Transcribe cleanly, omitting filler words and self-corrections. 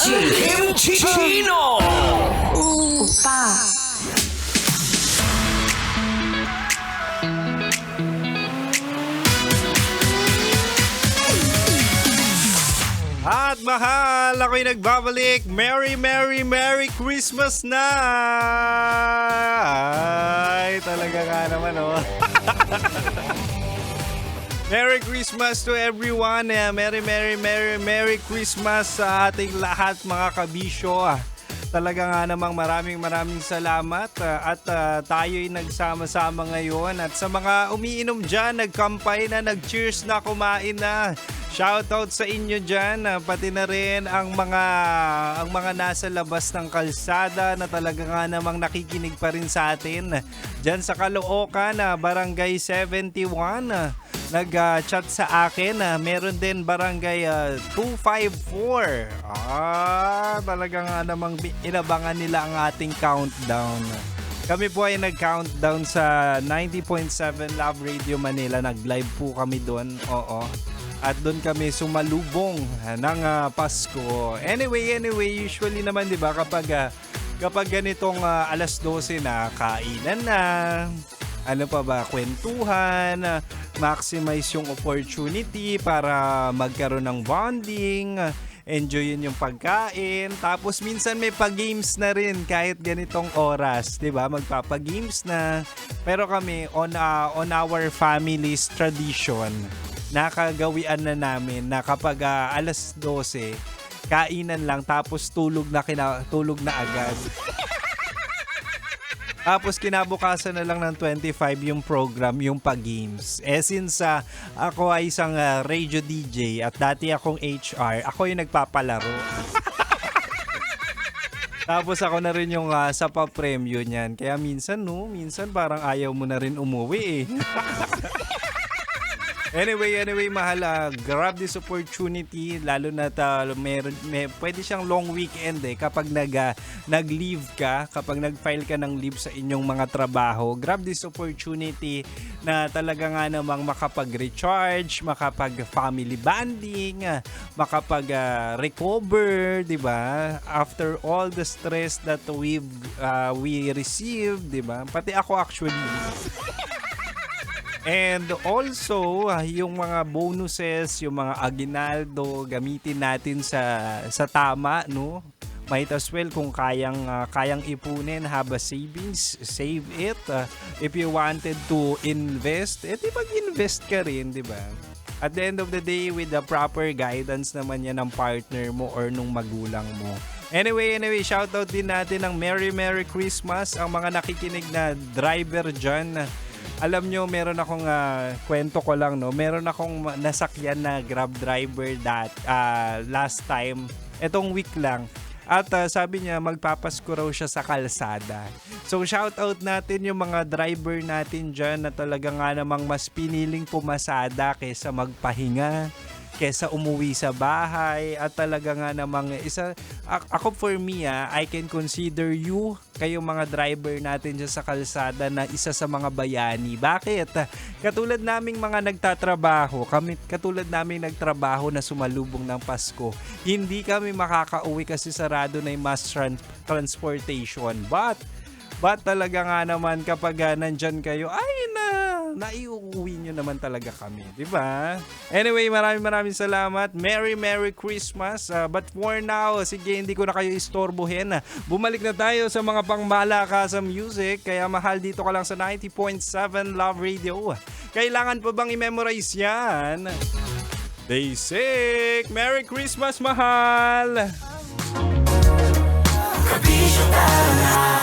Kimchi Chino! 오빠, At mahal, ako'y nagbabalik. Merry, Merry, Merry Christmas na! Ay, talaga nga naman, oh. Merry Christmas to everyone. Merry, Merry, Merry, Merry Christmas sa ating lahat, mga kabisyo. Talaga nga namang maraming salamat at tayo'y nagsama-sama ngayon. At sa mga umiinom dyan, nagkampay na, nag-cheers na, kumain na. Shoutout sa inyo dyan, pati na rin ang mga nasa labas ng kalsada na talaga nga namang nakikinig pa rin sa atin. Dyan sa Caloocan, Barangay 71, nag-chat sa akin. Meron din Barangay 254. Talaga nga namang inabangan nila ang ating countdown. Kami po ay nag-countdown sa 90.7 Love Radio Manila. Nag-live po kami doon. Oo. At doon kami sumalubong ng Pasko. Anyway, usually naman 'di ba kapag ganitong alas 12 na, kainan na, ano pa ba, kwentuhan, maximize yung opportunity para magkaroon ng bonding, enjoyin yung pagkain, tapos minsan may pag-games na rin kahit ganitong oras, 'di ba? Magpapa-games na. Pero kami on our family's tradition, nakagawian na namin na kapag alas 12, kainan lang tapos tulog na agad. Tapos kinabukasan na lang ng 25 yung program, yung pag-games. Since ako ay isang radio DJ at dati akong HR, ako yung nagpapalaro. Tapos ako na rin yung sa pa-premyo niyan. Kaya minsan parang ayaw mo na rin umuwi eh. Anyway, mahal, grab this opportunity, lalo na pwede siyang long weekend kapag nag-leave ka, kapag nag-file ka ng leave sa inyong mga trabaho. Grab this opportunity na talaga nga namang makapag-recharge, makapag-family bonding, makapag-recover, di ba? After all the stress that we received, di ba? Pati ako actually. And also, yung mga bonuses, yung mga aginaldo, gamitin natin sa tama, no? Might as well kung kayang ipunin, have a savings, save it. If you wanted to invest, di mag-invest ka rin, di ba? At the end of the day, with the proper guidance naman yan ng partner mo or nung magulang mo. Anyway, shoutout din natin ng Merry Merry Christmas ang mga nakikinig na driver dyan. Alam nyo, meron akong kwento ko lang, no? Meron akong nasakyan na Grab driver last time, etong week lang. At sabi niya, magpapasko raw siya sa kalsada. So shoutout natin yung mga driver natin dyan na talaga nga namang mas piniling pumasada kaysa magpahinga, kesa umuwi sa bahay. At talaga nga namang ako for me, I can consider you, kayong mga driver natin dyan sa kalsada, na isa sa mga bayani. Bakit? Katulad naming mga nagtatrabaho, katulad naming nagtrabaho na sumalubong ng Pasko, hindi kami makakauwi kasi sarado na yung mass transportation. But talaga nga naman kapag nandyan kayo, naiuwi nyo naman talaga kami, di ba? Anyway, maraming salamat. Merry Christmas. But for now, sige, hindi ko na kayo istorbohin. Bumalik na tayo sa mga pangmalakasang music. Kaya mahal, dito ka lang sa 90.7 Love Radio. Kailangan pa bang i-memorize yan? Day 6. Merry Christmas, mahal! Kabisyo ka na.